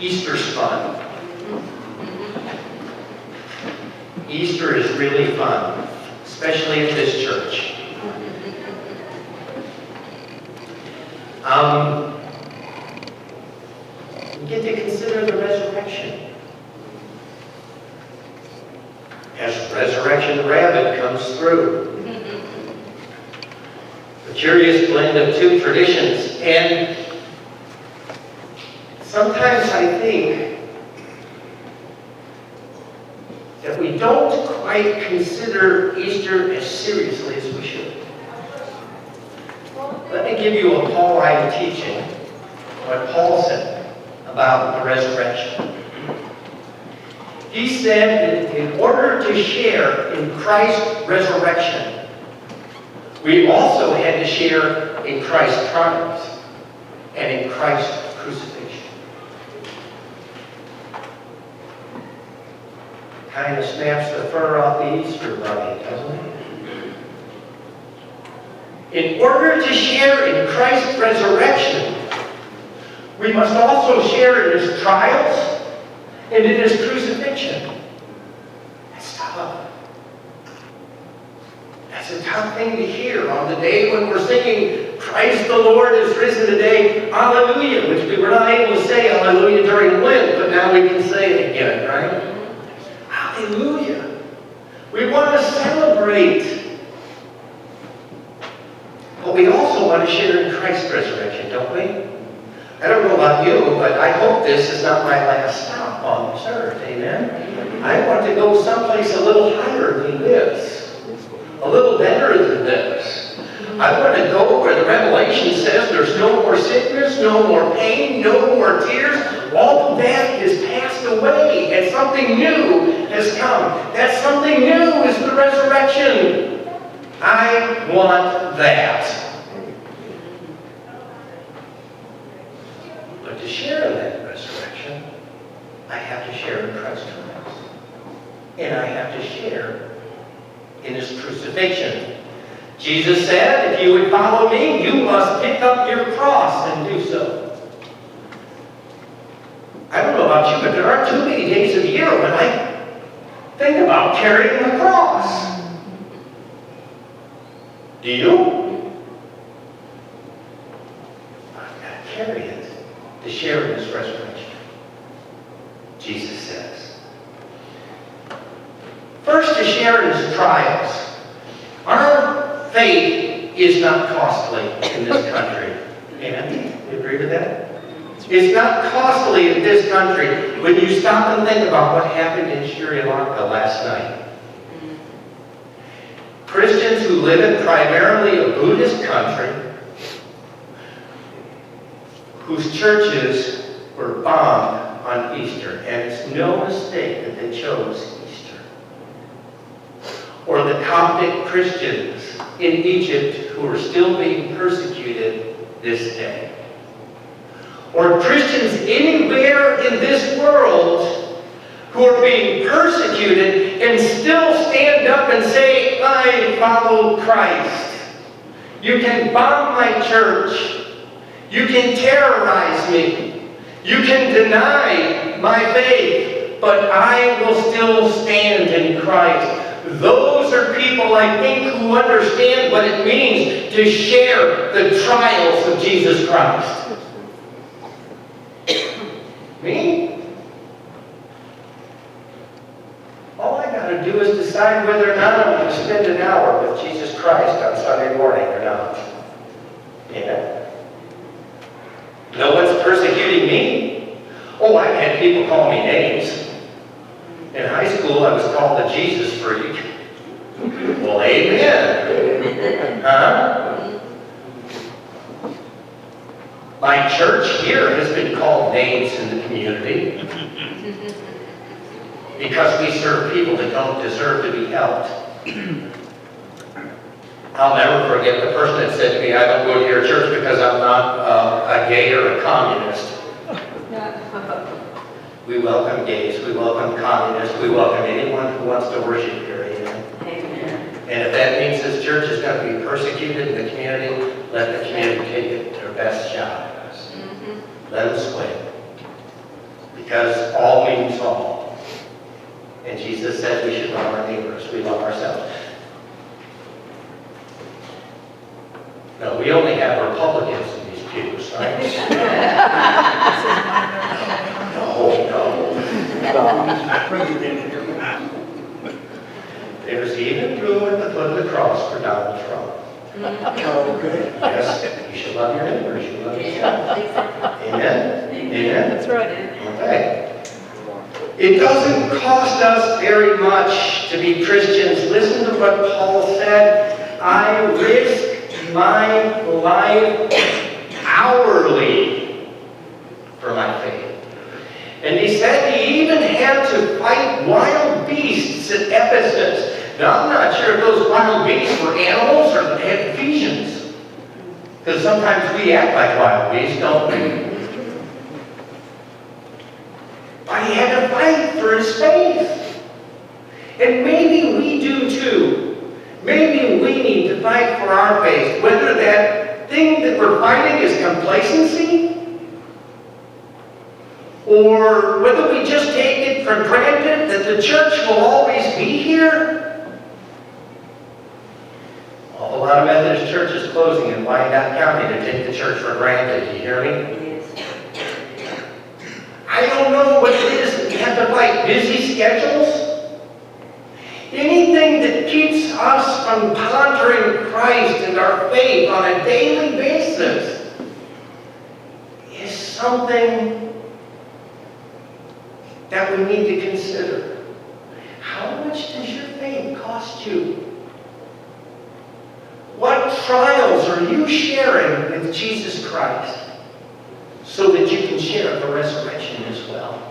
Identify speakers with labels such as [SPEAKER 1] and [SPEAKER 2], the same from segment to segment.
[SPEAKER 1] Easter's fun. Easter is really fun, especially at this church. We get to consider the resurrection. As Resurrection Rabbit comes through. A curious blend of two traditions. And sometimes I think that we don't quite consider Easter as seriously as we should. Let me give you a Pauline teaching, what Paul said about the resurrection. He said that in order to share in Christ's resurrection, we also had to share in Christ's triumphs and in Christ's crucifixion. Kind of snaps the fur off the Easter bunny, doesn't it? In order to share in Christ's resurrection, we must also share in His trials and in His crucifixion. That's tough. That's a tough thing to hear on the day when we're singing, Christ the Lord is risen today, Hallelujah, which we were not able to say Hallelujah during Lent, but now we can say it again, right? Hallelujah. We want to celebrate. But we also want to share in Christ's resurrection, don't we? I don't know about you, but I hope this is not my last stop on this earth. Amen? I want to go someplace a little higher than this. A little better than this. I want to go where the Revelation says there's no more sickness, no more pain, no more tears. All of that is passed away and something new has come. That something new is the resurrection. I want that. But to share in that resurrection, I have to share in Christ's trials. And I have to share in His crucifixion. Jesus said, if you would follow me, you must pick up your cross and do so. I don't know about you, but there aren't too many days of the year when I think about carrying the cross. Do you? I've got to carry it to share in His resurrection. Jesus says. First, to share in His trials. Our faith is not costly in this country. Amen? You agree with that? It's not costly in this country when you stop and think about what happened in Sri Lanka last night. Christians who live in primarily a Buddhist country, whose churches were bombed on Easter, and it's no mistake that they chose Easter. Or the Coptic Christians in Egypt who are still being persecuted this day. Or Christians anywhere in this world who are being persecuted and still stand up and say, I follow Christ. You can bomb my church. You can terrorize me. You can deny my faith, but I will still stand in Christ. Those are people, I think, who understand what it means to share the trials of Jesus Christ. Me? All I got to do is decide whether or not I'm going to spend an hour with Jesus Christ on Sunday morning or not. Amen? No one's persecuting me. Oh, I've had people call me names. In high school, I was called the Jesus freak. Well, amen. Huh? My church here has been called names in the community because we serve people that don't deserve to be helped. I'll never forget the person that said to me, I don't go to your church because I'm not a gay or a communist. We welcome gays, we welcome communists, we welcome anyone who wants to worship here. Amen. And if that means this church is going to be persecuted in the community, let the community take it their best shot at us. Let them swing. because all means all. And Jesus said we should love our neighbors. We love ourselves. No, we only have Republicans in these pews, right? No. There's even room at the foot of the cross for Donald Trump.
[SPEAKER 2] Okay.
[SPEAKER 1] Yes, you should love your neighbors. You love yourself. Amen? Amen?
[SPEAKER 3] That's right.
[SPEAKER 1] Okay. It doesn't cost us very much to be Christians. Listen to what Paul said. I risk my life hourly for my faith. And he said he even had to fight wild beasts at Ephesus. Now, I'm not sure if those wild beasts were animals or Ephesians. Because sometimes we act like wild beasts, don't we? But he had to fight for his faith. And maybe we do too. Maybe we need to fight for our faith. Whether that thing that we're fighting is complacency, or whether we just take it for granted that the church will always be here. A lot of Methodist churches closing in Wyandotte County to take the church for granted. You hear me? I don't know what it is that we have to fight. Busy schedules? Anything that keeps us from pondering Christ and our faith on a daily basis is something that we need to consider. How much does your faith cost you? What trials are you sharing with Jesus Christ so that you can share the resurrection as well?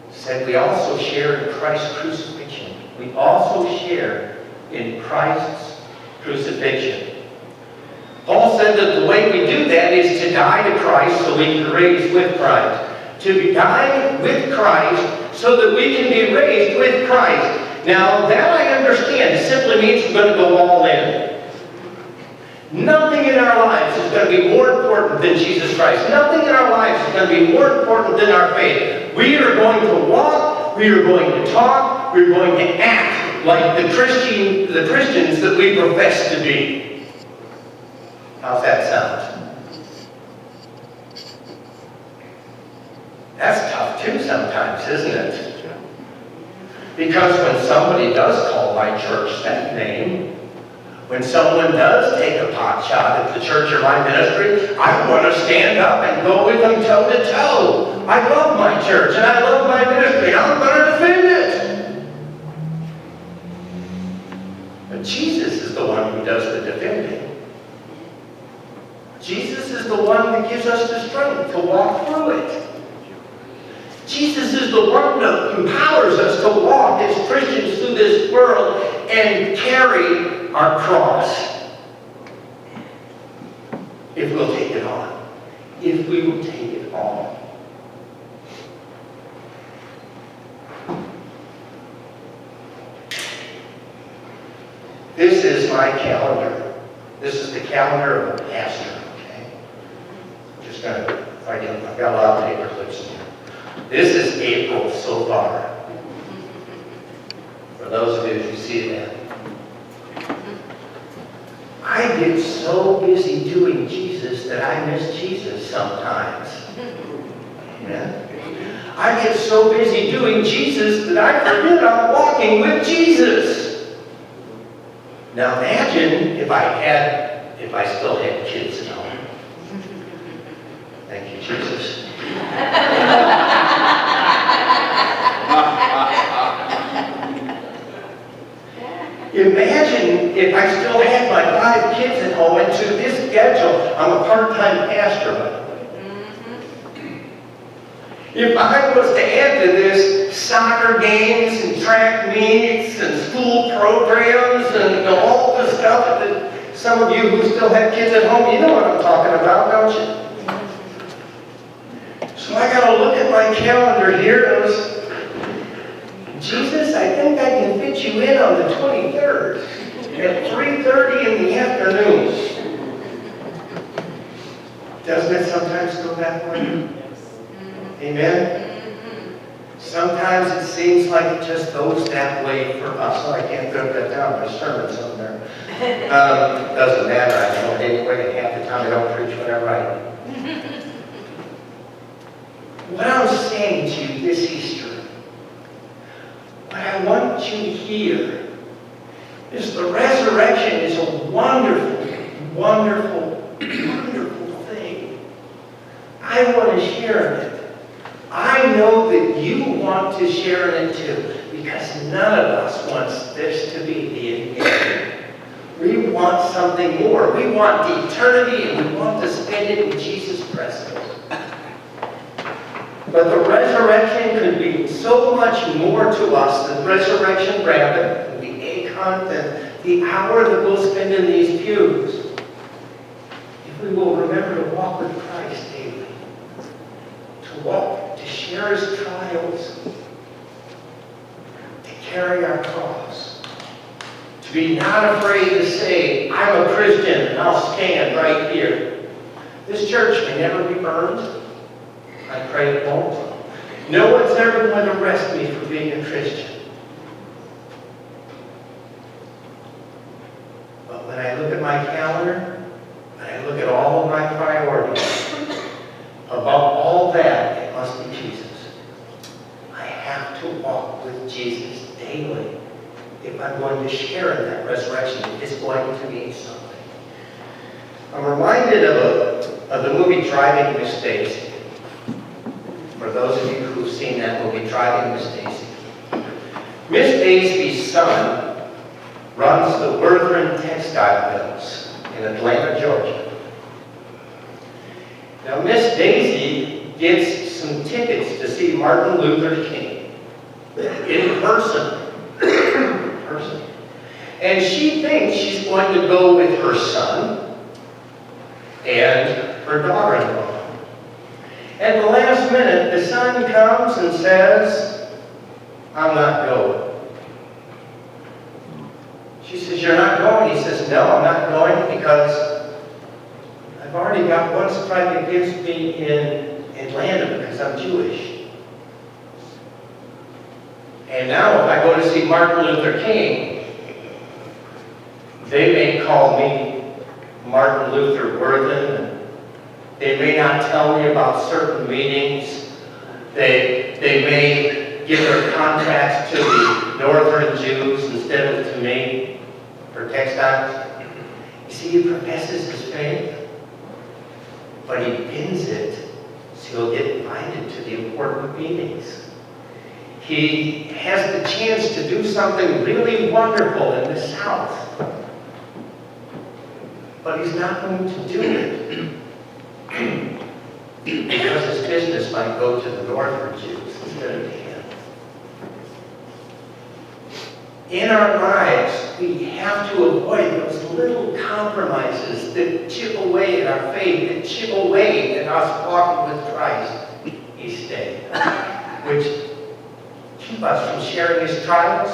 [SPEAKER 1] Said we also share in Christ's crucifixion. We also share in Christ's crucifixion. Paul said that the way we do that is to die to Christ so we can raise with Christ. To die with Christ so that we can be raised with Christ. Now, that I understand. It simply means we're going to go all in. Nothing in our lives is going to be more important than Jesus Christ. Nothing in our lives is going to be more important than our faith. We are going to walk, we are going to talk, we are going to act like the Christians that we profess to be. How's that sound? That's tough too sometimes, isn't it? Because when somebody does call my church that name, when someone does take a pot shot at the church or my ministry, I want to stand up and go with them toe to toe. I love my church and I love my ministry. I'm going to defend it. But Jesus is the one who does the defending. Jesus is the one that gives us the strength to walk through it. Jesus is the one that empowers us to walk as Christians through this world and carry our cross. If we'll take it on. If we will take it on. This is my calendar. This is the calendar of a pastor. Okay? I'm just going to, I've got a lot of paper clips in here. This is April so far. For those of you who see that. I get so busy doing Jesus that I miss Jesus sometimes. Yeah? I get so busy doing Jesus that I forget I'm walking with Jesus. Now imagine if I still had kids at home. Thank you, Jesus. Imagine if I still had my 5 kids at home, and to this schedule, I'm a part-time pastor, by the way. If I was to add to this soccer games and track meets and school programs and all the stuff that some of you who still have kids at home, you know what I'm talking about, don't you? So I got to look at my calendar here. Jesus, I think I can fit you in on the 23rd at 3:30 in the afternoon. Doesn't it sometimes go that way? Amen? Sometimes it seems like it just goes that way for us. Oh, I can't put that down. My sermon's on there. Doesn't matter. I know it anyway. And half the time I don't preach what I write. What I'm saying to you this Easter, what I want you to hear is the resurrection is a wonderful, wonderful, wonderful thing. I want to share in it. I know that you want to share in it too, because none of us wants this to be the end. We want something more. We want the eternity, and we want to spend it in Jesus' presence. But the resurrection could be so much more to us than resurrection rabbit, and the egg hunt, and the hour that we'll spend in these pews. If we will remember to walk with Christ daily, to walk, to share His trials, to carry our cross, to be not afraid to say, I'm a Christian and I'll stand right here. This church may never be burned. I pray it won't. No one's ever going to arrest me for being a Christian. But when I look at my calendar, when I look at all of my priorities, above all that, it must be Jesus. I have to walk with Jesus daily if I'm going to share in that resurrection. It's going to mean something. I'm reminded of the movie Driving Miss Daisy. For those of you who've seen that movie, Driving Miss Daisy. Miss Daisy's son runs the Worthing Textile Mills in Atlanta, Georgia. Now, Miss Daisy gets some tickets to see Martin Luther King in person. And she thinks she's going to go with her son and her daughter-in-law. At the last minute, the son comes and says, I'm not going. She says, you're not going? He says, no, I'm not going because I've already got one strike against me in Atlanta because I'm Jewish. And now if I go to see Martin Luther King, they may call me Martin Luther Worthing, and they may not tell me about certain meetings. They may give their contracts to the northern Jews instead of to me for textiles. You see, he professes his faith, but he bends it so he'll get invited to the important meetings. He has the chance to do something really wonderful in the South, but he's not going to do it. Because his business might go to the northern Jews instead of to him. In our lives, we have to avoid those little compromises that chip away at our faith, that chip away at us walking with Christ each day, which keep us from sharing His trials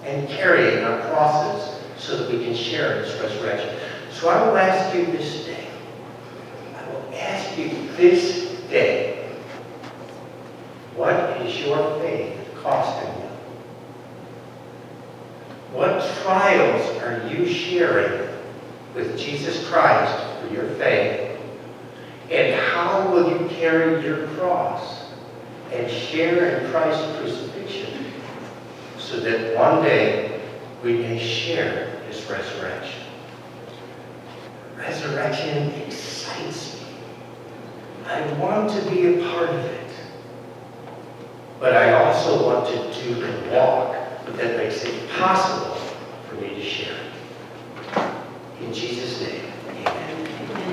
[SPEAKER 1] and carrying our crosses so that we can share His resurrection. So I will ask you this day, ask you this day, what is your faith costing you? What trials are you sharing with Jesus Christ for your faith? And how will you carry your cross and share in Christ's crucifixion so that one day we may share His resurrection? Resurrection excites me. I want to be a part of it. But I also want to do and walk that makes it possible for me to share it. In Jesus' name, amen.